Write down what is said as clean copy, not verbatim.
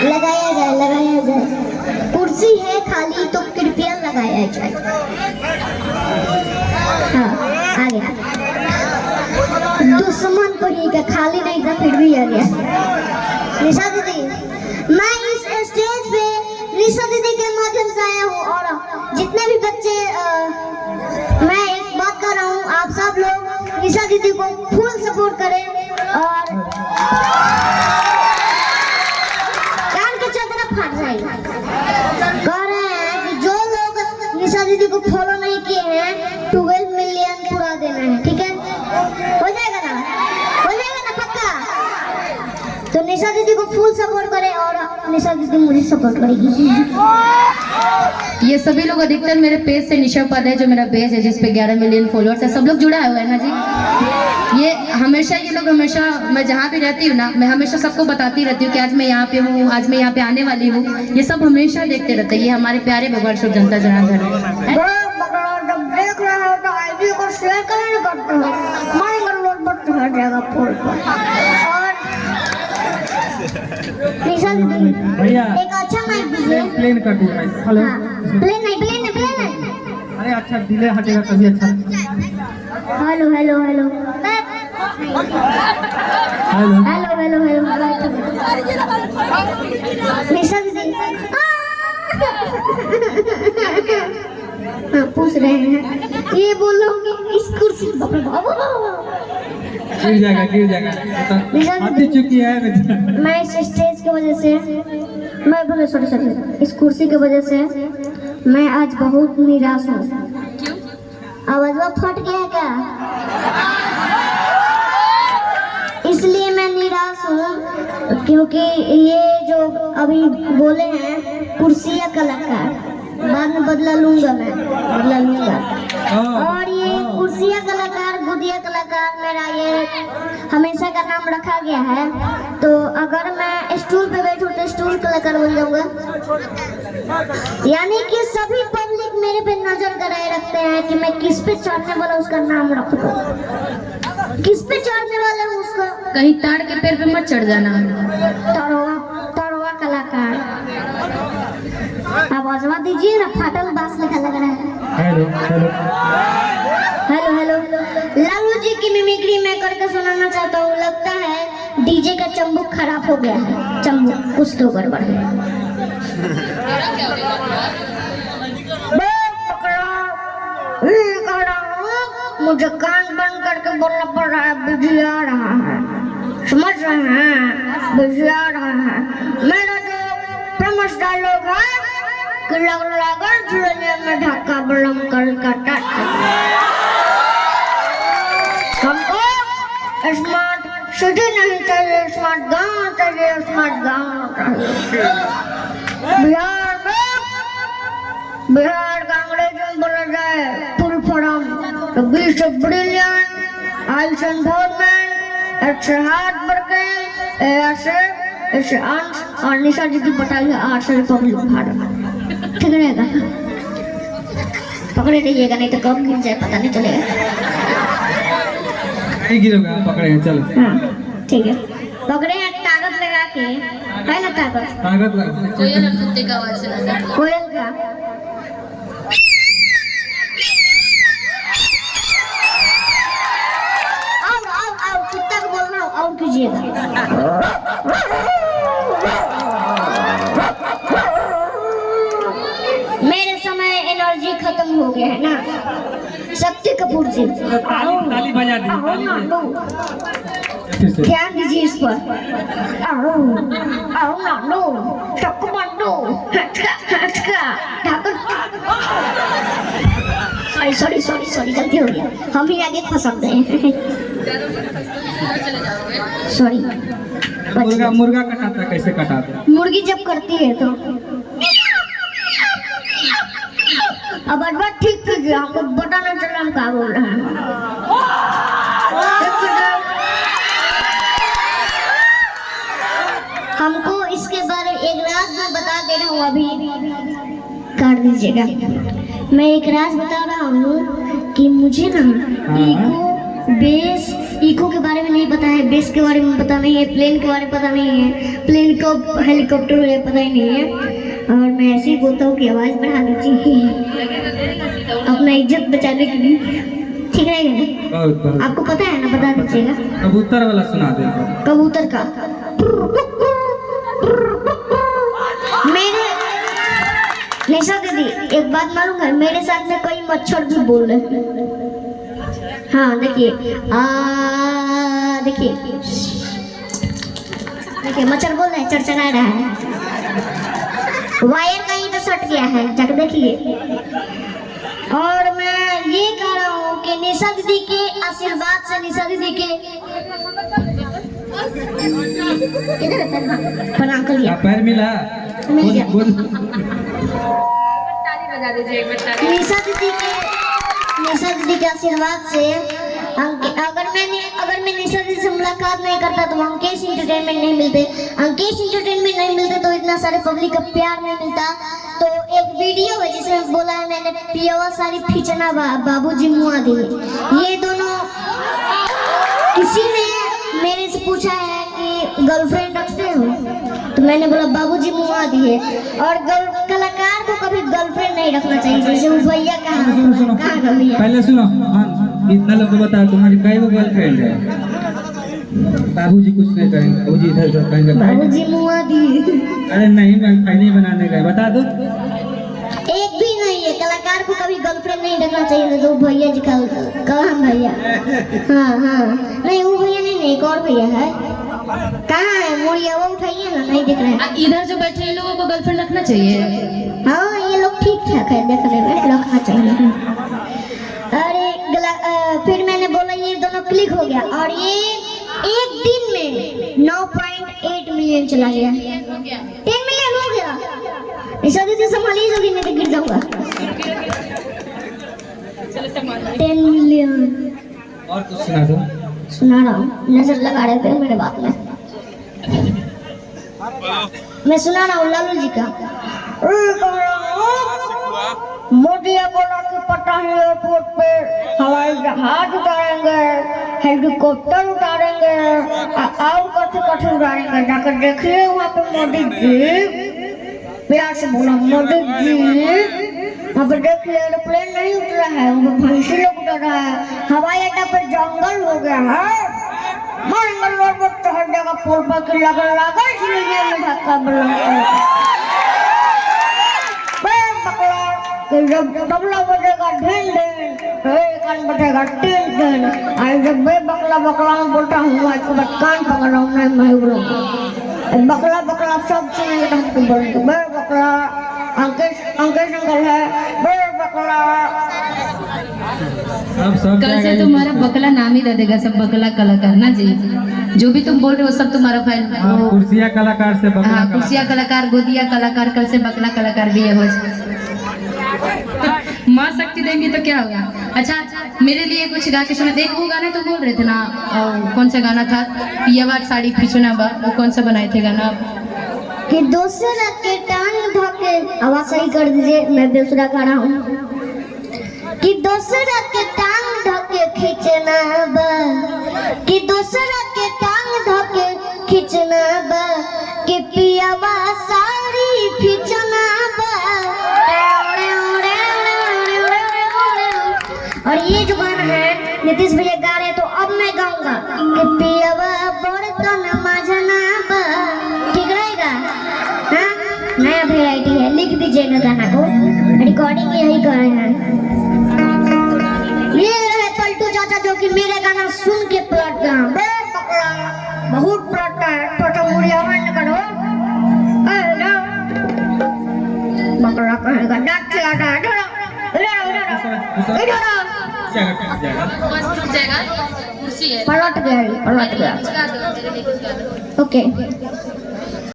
लगाया जाए। कुर्सी है खाली तो कृपया लगाया जाए। हाँ आ गया। दुश्मन को ही का खाली नहीं था फिर भी आ गया। निशा दीदी, मैं इस स्टेज पे निशा दीदी के माध्यम से आया हूँ और जितने भी बच्चे मैं एक बात कर रहा हूँ, आप सब लोग निशा दीदी को फुल सपोर्ट करें और कान के चदरा फट जाएगा। कह रहे हैं कि जो लोग निशा दीदी को फॉलो नहीं किए हैं 12 मिलियन पूरा देना है, ठीक है? हो जाएगा ना पक्का? तो निशा दीदी को फुल सपोर्ट करें और निशा दीदी मुझे सपोर्ट करेगी। ये सभी लोग अधिकतर मेरे पेज से, निशा उपाध्याय जो मेरा पेज है जिस पे 11 मिलियन फॉलोअर्स है, सब लोग जुड़ा हुआ है ना जी। ये लोग हमेशा मैं जहाँ भी रहती हूँ ना, मैं हमेशा सबको बताती रहती हूँ कि आज मैं यहाँ पे हूँ, आज मैं यहाँ पे आने वाली हूँ। ये सब हमेशा देखते रहते हैं। ये हमारे प्यारे भगवान शुभ जनता जनार्दन है। देख रहे हो तो आईडी को शेयर करने करते हो, माई लोड पर हर जगह फुल पर। और निशा दीदी भैया एक अच्छा माइक दीजिए। प्लेन कर दूँ। हेलो, प्लेन नहीं। अरे अच्छा डिले हटेगा तभी अच्छा। हेलो निशा दीदी पूछ रहे हैं, ये बोलोगे इस कुर्सी गिर जाएगा आती चुकी है। मैं इस स्टेज की वजह से, मैं बोले सॉरी इस कुर्सी की वजह से मैं आज बहुत निराश हूँ। आवाज फट गया है क्या? इसलिए मैं निराश हूँ क्योंकि ये जो अभी बोले हैं कुर्सी या कलाकार, बाद में बदला लूंगा। और ये कुर्सिया कलाकार, गुदिया कलाकार मेरा ये हमेशा का नाम रखा गया है। तो अगर मैं स्टूल पे बैठूं तो स्टूल कलाकार बन जाऊंगा। यानी कि सभी पब्लिक मेरे पे नजर कराए रखते हैं कि मैं किस पे चढ़ने वाला उसका नाम रख दूं, किस पे चढ़ने वाला हूँ उसका। कहीं ताड़ के पेड़ पे मत चढ़ जाना। तड़वा कलाकार। आवाजवा दीजिए ना, फाटल बास लिखा लग रहा है। हेलो। लालू जी की मिमिक्री मैं करके सुनाना चाहता हूँ। लगता है डीजे का चंबुक खराब हो गया है। चंबुक कुछ तो गड़बड़ है। मुझे कान बंद करके बोलना पड़ रहा है, बिजली आ रहा है, समझ रहे हैं? बिजली आ रहा है। मेरा जो फेमस डायलॉग है कि लगा झुलने में धक्का बलम कलकत्ता। हमको स्मार्ट सिटी नहीं चाहिए, स्मार्ट गांव चाहिए। बिहार का अंग्रेजी में बोला जाए फुल फॉर्म तो beach brilliant isles environment it's hard working ऐसे अंश और निशा जी की बताई है आर्ट्स रिपब्लिक भारत। ठीक रहेगा? पकड़े रहिएगा नहीं तो कब गिर जाए पता नहीं चलेगा। नहीं गिरोगा, पकड़े हैं चलो। हाँ ठीक है, पकड़े हैं ताकत लगा के, है ना? ताकत कोयल और कुत्ते का आवाज सुना। कोयल का आओ कुत्ता को बोलना और कीजिएगा। मेरे समय एनर्जी खत्म हो गया है ना। शक्ति कपूर जी ताली बजा दी। ध्यान दीजिए इस पर। आओ नानो टक्कू मांडो सॉरी गलती हो गया। हम ही आगे फंस गए। सॉरी। मुर्गा कटाता कैसे कटाता? मुर्गी जब करती है तो अब बात ठीक कीजिए, हमको बताना चला हम क्या बोल रहे हैं। हमको इसके बारे में एक राज मैं बता दे रहा हूँ, अभी काट दीजिएगा। मैं एक राज बता रहा हूँ कि मुझे ना इको के बारे में नहीं पता है, बेस के बारे में पता नहीं है, प्लेन के बारे में पता नहीं है, प्लेन कब हेलीकॉप्टर है पता ही नहीं है। और मैं ऐसे ही बोलता हूँ कि आवाज़ बढ़ा दीजिए अपना इज्जत बचाने के लिए, ठीक रहेगा ना? बहुत बहुत आपको पता है ना, बता दीजिएगा। कबूतर वाला सुना दे। कबूतर का मेरे निशा दीदी एक बात मालूम है, मेरे साथ में कोई मच्छर भी बोल रहे हैं। हाँ देखिए, देखिए देखिए मच्छर बोल रहे हैं, चरचरा रहा है, वायर कहीं पे सट गया है, जाकर देखिए। और मैं ये कह रहा हूँ कि निशा दीदी के आशीर्वाद से, निशा दीदी के किधर है पैर? प्रणाम करिए। पैर मिला? मिल गया। बोल निशा दीदी के आशीर्वाद से अगर मैं निशा दीदी से मुलाकात नहीं करता तो अंकेश इंटरटेनमेंट नहीं मिलते, अंकेश इंटरटेनमेंट नहीं मिलते तो इतना सारे पब्लिक का प्यार नहीं मिलता। तो एक वीडियो है जिसमें बोला है मैंने, पियावा सारी खींचना बाबूजी मुआ दिए। ये दोनों किसी ने मेरे से पूछा है कि गर्लफ्रेंड रखते हो, तो मैंने बोला बाबूजी मुआ दिए। और कलाकार को कभी गर्लफ्रेंड नहीं रखना चाहिए, जैसे वो भैया कहाँ का भैया। पहले सुनो, हाँ इतना लोग को बताओ तुम्हारी कई वो गर्लफ्रेंड है? बाबूजी कुछ नहीं करेंगे, बाबूजी इधर उधर कहेंगे बाबूजी मुआ दिए। अरे नहीं, मैं नहीं बनाने का बता दो। एक भी नहीं है, कलाकार को कभी गर्लफ्रेंड नहीं रखना चाहिए। तो भैया जी कहाँ भैया? हाँ नहीं वो भैया नहीं, एक और भैया है। कहाँ है मुड़िया? वो उठाइए ना, नहीं दिख रहे हैं। इधर जो बैठे हैं लोगों को गर्लफ्रेंड रखना चाहिए। हाँ ये लोग ठीक ठाक है, देखने में रखना चाहिए। अरे फिर मैंने बोला ये दोनों क्लिक हो गया, और ये एक दिन में 9.8 मिलियन चला गया। 10 मिलियन हो गया। निशा दीदी संभालिए जल्दी, नहीं तो गिर जाऊंगा। 10 मिलियन। और कुछ सुना दो। सुना रहा हूँ, नजर लगा रहे थे मेरे बात में। मैं सुना रहा हूँ लालू जी का। मोदी बोला कि पटाही एयरपोर्ट पे हवाई जहाज उतारेंगे, हेलीकॉप्टर उतारेंगे, और कथी उतारेंगे। जाकर देखिए वहाँ पे मोदी जी, प्यार से बोला मोदी जी, वहाँ पे देखिए एरोप्लेन नहीं उतरा है, वहाँ पे भैंसी लोग उतर रहा है, हवाई अड्डा पर जंगल हो गया है, मंगलवार को हर जगह पोल पर की लगन लगा, इसलिए में धक्का बोला। जब बगला बजेगा ढेन ढेन, कान बजेगा टेन टेन, और जब मैं बगला में बोलता हूँ इसके बाद कान पकड़ रहा हूँ, नहीं मैं बोलूँगा बगला सब चीज़ हमको बोलेंगे। मैं बगला अंकेश अंकल है, मैं बगला। कल से तुम्हारा बकला नाम ही दे देगा, सब बकला कलाकार ना जी। जो भी तुम बोल रहे हो सब तुम्हारा फाइल। कुर्सिया कलाकार से बकला। हाँ कुर्सिया कलाकार, गोदिया कलाकार, कल से बकला कलाकार भी है हो। माँ शक्ति देंगी तो क्या होगा। अच्छा मेरे लिए कुछ गा के सुना। एक वो गाना तो बोल रहे थे ना, कौन सा गाना था? पियावा साड़ी खींचना बा, वो कौन सा बनाए थे गाना? कि दूसरा के टांग धोके, आवाज सही कर दीजिए, मैं दूसरा गा रहा हूँ। कि दूसरा के टांग धोके खींचना बा, कि दूसरा के टांग धोके खींचना बा, कि पियावा साड़ी खींचना बा। और ये जो गाना है नीतीश भैया गा रहे, तो अब मैं गाऊंगा कि पियावा बर्तन मांजना बा, ठीक रहेगा? हाँ नया वैरायटी है, लिख दीजिएगा गाना को, रिकॉर्डिंग यही कर रहे हैं। ये रहे पलटू चाचा जो कि मेरे गाना सुन के प्लॉट का बहुत प्लॉट है, छोटा मुड़िया मन करो बकरा कहेगा डांट चलाता है। पलट गया। ओके